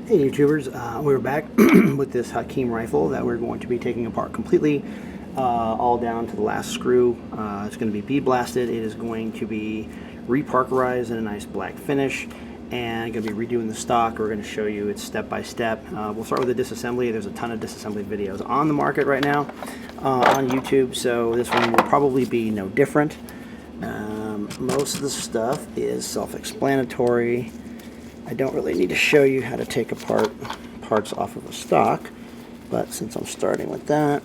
Hey YouTubers, we're back with this Hakim rifle that we're going to be taking apart completely, all down to the last screw. It's going to be bead blasted. It is going to be reparkerized in a nice black finish, and going to be redoing the stock. We're going to show you it step by step. We'll start with the disassembly. There's a ton of disassembly videos on the market right now on YouTube, so this one will probably be no different. Most of the stuff is self-explanatory. I don't really need to show you how to take apart parts off of a stock, but since I'm starting with that,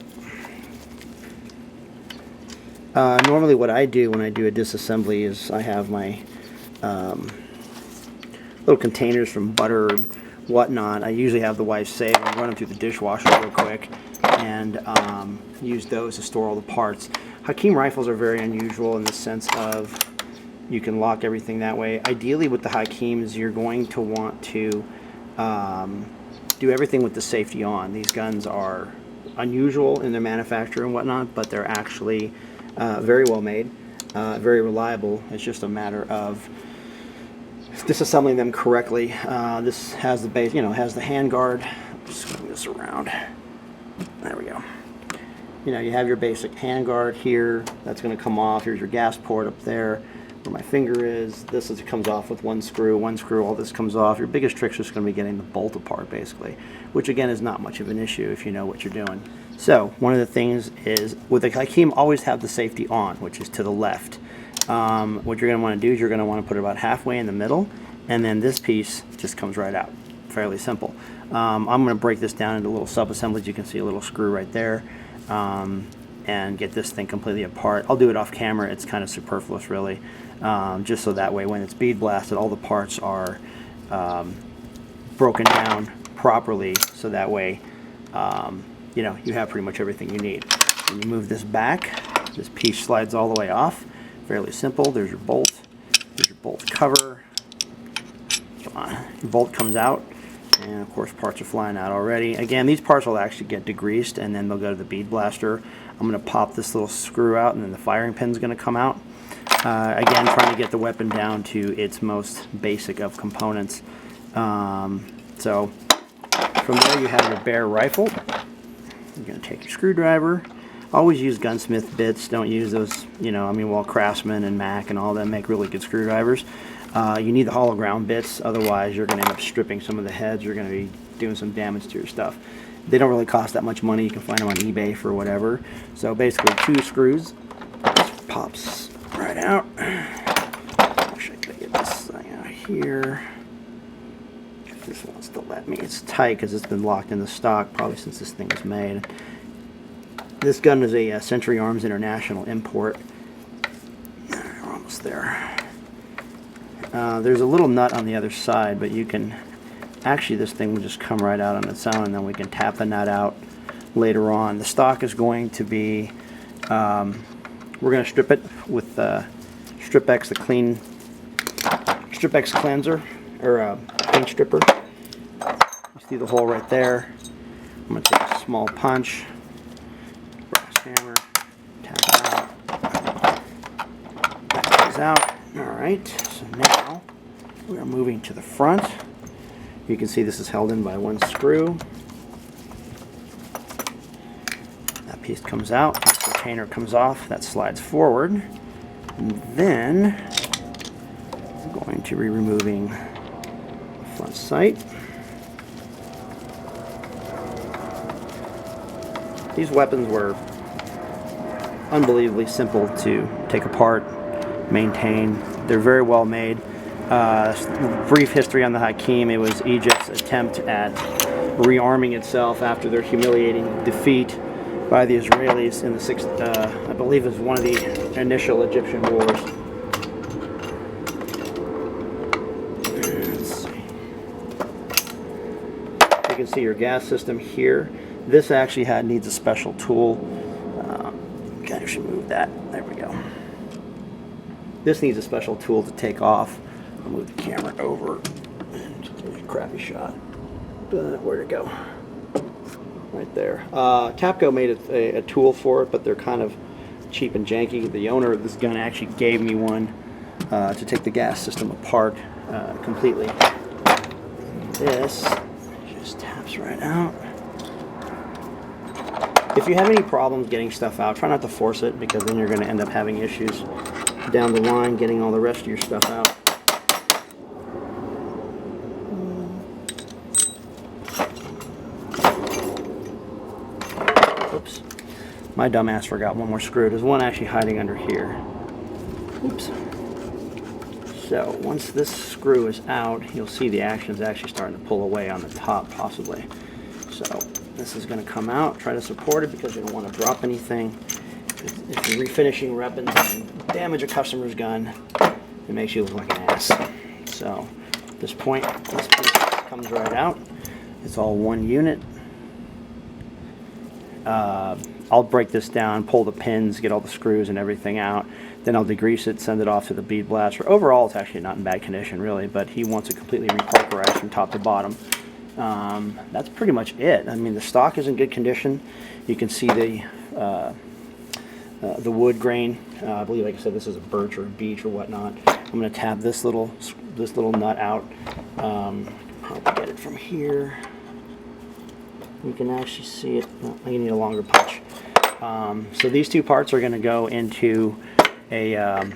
normally what I do when I do a disassembly is I have my little containers from butter and whatnot. I usually have the wife save and run them through the dishwasher real quick and use those to store all the parts. Hakim rifles are very unusual in the sense of you can lock everything that way. Ideally with the Hakims, you're going to want to do everything with the safety on. These guns are unusual in their manufacture and whatnot, but they're actually very well made, very reliable. It's just a matter of disassembling them correctly. This has the base, has the hand guard. Just move this around. There we go. You have your basic hand guard here. That's going to come off. Here's your gas port up there where my finger is. It comes off with one screw, all this comes off. Your biggest trick is just going to be getting the bolt apart, basically, which again is not much of an issue if you know what you're doing. So one of the things is with the Hakim, always have the safety on, which is to the left. What you're going to want to do is you're going to want to put it about halfway in the middle, and then this piece just comes right out. Fairly simple. I'm going to break this down into little sub-assemblies. You can see a little screw right there. And get this thing completely apart. I'll do it off camera. It's kind of superfluous, really, just so that way when it's bead blasted, all the parts are broken down properly, so that way you have pretty much everything you need. When you move this back, this piece slides all the way off. Fairly simple. There's your bolt. There's your bolt cover. Come on. Your bolt comes out. And of course parts are flying out already. Again, these parts will actually get degreased and then they'll go to the bead blaster. I'm going to pop this little screw out and then the firing pin's going to come out. Again, trying to get the weapon down to its most basic of components. So from there you have your bare rifle. You're going to take your screwdriver. Always use gunsmith bits. Don't use those, while Craftsman and Mac and all them make really good screwdrivers. You need the hollow ground bits, otherwise you're going to end up stripping some of the heads. You're going to be doing some damage to your stuff. They don't really cost that much money. You can find them on eBay for whatever. So basically 2 screws. This pops right out. Actually, I gotta get this thing out here. If this wants to let me. It's tight because it's been locked in the stock probably since this thing was made. This gun is a Century Arms International import. We're almost there. There's a little nut on the other side, but you can actually, this thing will just come right out on its own, and then we can tap the nut out later on. The stock is going to be, we're going to strip it with Strip X, the clean Strip X cleanser, or paint stripper. You see the hole right there. I'm going to take a small punch, brass hammer, tap it out, that comes out. Alright, so now we are moving to the front. You can see this is held in by one screw. That piece comes out, this retainer comes off, that slides forward. And then I'm going to be removing the front sight. These weapons were unbelievably simple to take apart, maintain. They're very well made. Brief history on the Hakim. It was Egypt's attempt at rearming itself after their humiliating defeat by the Israelis in the I believe it was one of the initial Egyptian wars. Let's see. You can see your gas system here. This actually needs a special tool. Can actually move that. There we go. This needs a special tool to take off. I'll move the camera over. It's a crappy shot. But where'd it go? Right there. Capco made a tool for it, but they're kind of cheap and janky. The owner of this gun actually gave me one to take the gas system apart completely. This pops right out. If you have any problems getting stuff out, try not to force it, because then you're going to end up having issues down the line getting all the rest of your stuff out. Oops. My dumbass forgot one more screw. There's one actually hiding under here. Oops. So once this screw is out, you'll see the action is actually starting to pull away on the top, possibly. So this is going to come out. Try to support it, because you don't want to drop anything. If you're refinishing weapons and damage a customer's gun, it makes you look like an ass. So at this point, this piece comes right out. It's all one unit. I'll break this down, pull the pins, get all the screws and everything out. Then I'll degrease it, send it off to the bead blaster. Overall, it's actually not in bad condition, really, but he wants it completely repulverized from top to bottom. That's pretty much it. I mean, the stock is in good condition. You can see the wood grain. I believe, like I said, this is a birch or a beech or whatnot. I'm going to tab this little nut out. Probably get it from here. You can actually see it. Oh, you need a longer punch. So these two parts are going to go into a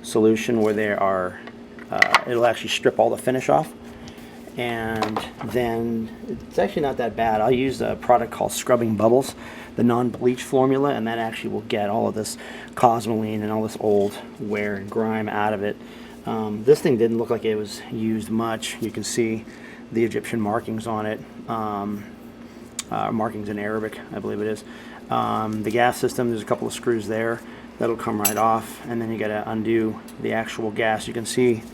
solution where they are. It'll actually strip all the finish off. And then it's actually not that bad. I'll use a product called Scrubbing Bubbles, the non-bleach formula, and that actually will get all of this cosmoline and all this old wear and grime out of it. This thing didn't look like it was used much. You can see the Egyptian markings on it, markings in Arabic, I believe it is. The gas system, there's a couple of screws there. That'll come right off, and then you got to undo the actual gas. You can see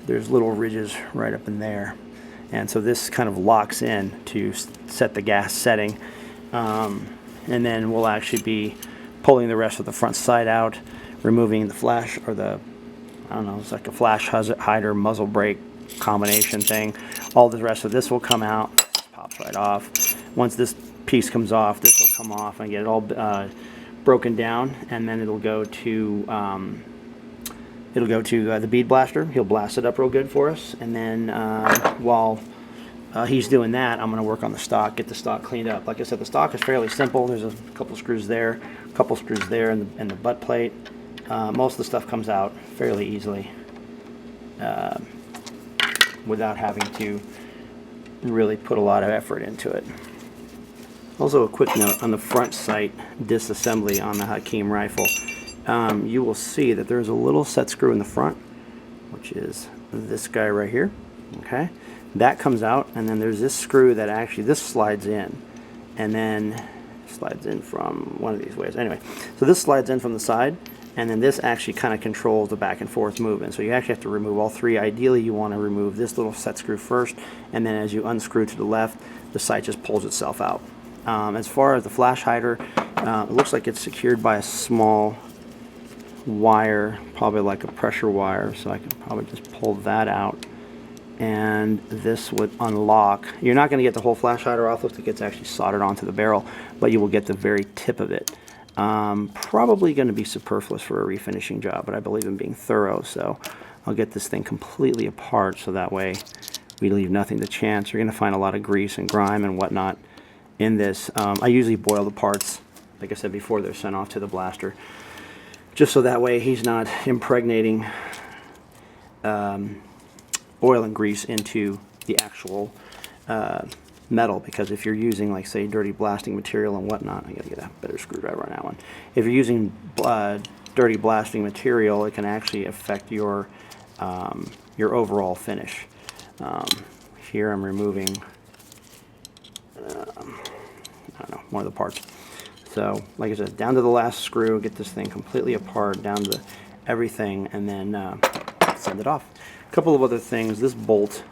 there's little ridges right up in there. And so this kind of locks in to set the gas setting. And then we'll actually be pulling the rest of the front sight out, removing the flash, or the, I don't know, it's like a flash hider muzzle brake combination thing. All the rest of this will come out. This pops right off. Once this piece comes off, this will come off and get it all broken down, and then it'll go to the bead blaster. He'll blast it up real good for us, and then while he's doing that, I'm going to work on the stock, get the stock cleaned up. Like I said, the stock is fairly simple. There's a couple screws there, a couple screws there, and the butt plate. Most of the stuff comes out fairly easily without having to really put a lot of effort into it. Also, a quick note on the front sight disassembly on the Hakim rifle. You will see that there's a little set screw in the front, which is this guy right here. Okay, that comes out, and then there's this screw that actually this slides in, and then slides in from one of these ways. Anyway, so this slides in from the side, and then this actually kind of controls the back and forth movement. So you actually have to remove all three. Ideally, you want to remove this little set screw first, and then as you unscrew to the left, the sight just pulls itself out. As far as the flash hider, it looks like it's secured by a small wire, probably like a pressure wire, so I can probably just pull that out, and this would unlock. You're not going to get the whole flash hider off. Looks like it's actually soldered onto the barrel, but you will get the very tip of it. Probably going to be superfluous for a refinishing job, but I believe in being thorough, so I'll get this thing completely apart, so that way we leave nothing to chance. You're going to find a lot of grease and grime and whatnot in this. I usually boil the parts, like I said before, they're sent off to the blaster, just so that way he's not impregnating oil and grease into the actual metal, because if you're using, like, say, dirty blasting material and whatnot, I gotta get a better screwdriver on that one. If you're using dirty blasting material, it can actually affect your overall finish. Here I'm removing I don't know, one of the parts. So, like I said, down to the last screw, get this thing completely apart, down to everything, and then send it off. A couple of other things. This bolt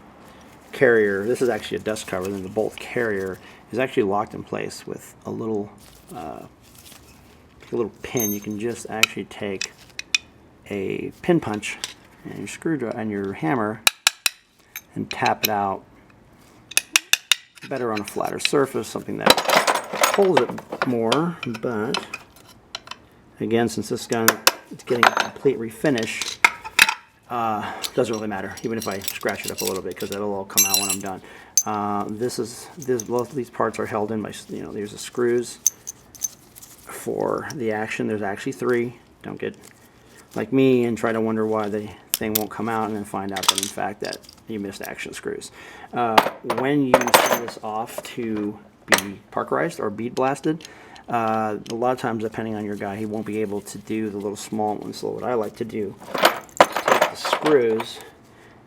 carrier, this is actually a dust cover, then the bolt carrier is actually locked in place with a little pin. You can just actually take a pin punch and your screwdriver and your hammer and tap it out. Better on a flatter surface, something that holds it more, but again, since this gun is getting a complete refinish, doesn't really matter, even if I scratch it up a little bit, because it'll all come out when I'm done. Both of these parts are held in by, there's the screws for the action. There's actually 3. Don't get like me and try to wonder why the thing won't come out and then find out that in fact that you missed action screws. When you send this off to be parkerized or bead blasted, a lot of times, depending on your guy, he won't be able to do the little small ones. So what I like to do is take the screws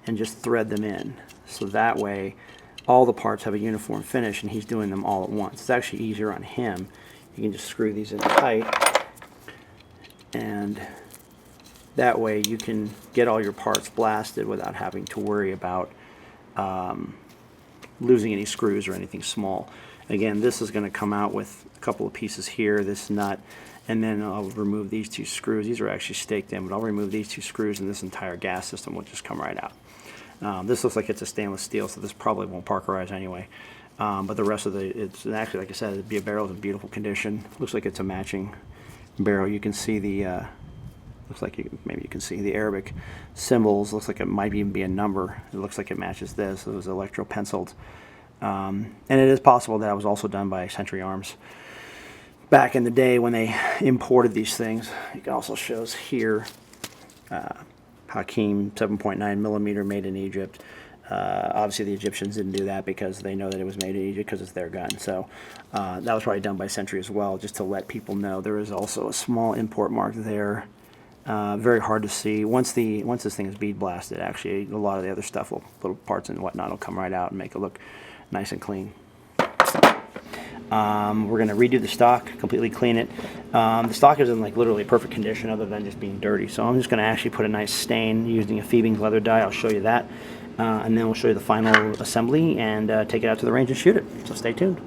and just thread them in. So that way all the parts have a uniform finish and he's doing them all at once. It's actually easier on him. You can just screw these in tight, and that way you can get all your parts blasted without having to worry about losing any screws or anything small. Again, this is going to come out with a couple of pieces here, this nut, and then I'll remove these 2 screws. These are actually staked in, but I'll remove these 2 screws and this entire gas system will just come right out. This looks like it's a stainless steel, so this probably won't parkerize anyway. But the rest of it's actually, like I said, the barrel is in beautiful condition. Looks like it's a matching barrel. You can see the looks like maybe you can see the Arabic symbols. Looks like it might even be a number. It looks like it matches this. It was electro penciled, and it is possible that it was also done by Century Arms back in the day when they imported these things. You can also shows here Hakim 7.9mm made in Egypt. Obviously the Egyptians didn't do that because they know that it was made in Egypt because it's their gun. So that was probably done by Century as well, just to let people know. There is also a small import mark there. Very hard to see. Once this thing is bead blasted, actually a lot of the other stuff, little parts and whatnot, will come right out and make it look nice and clean. We're going to redo the stock, completely clean it. The stock is in like literally perfect condition other than just being dirty. So I'm just going to actually put a nice stain using a Phoebing's leather dye. I'll show you that. And then we'll show you the final assembly and take it out to the range and shoot it. So stay tuned.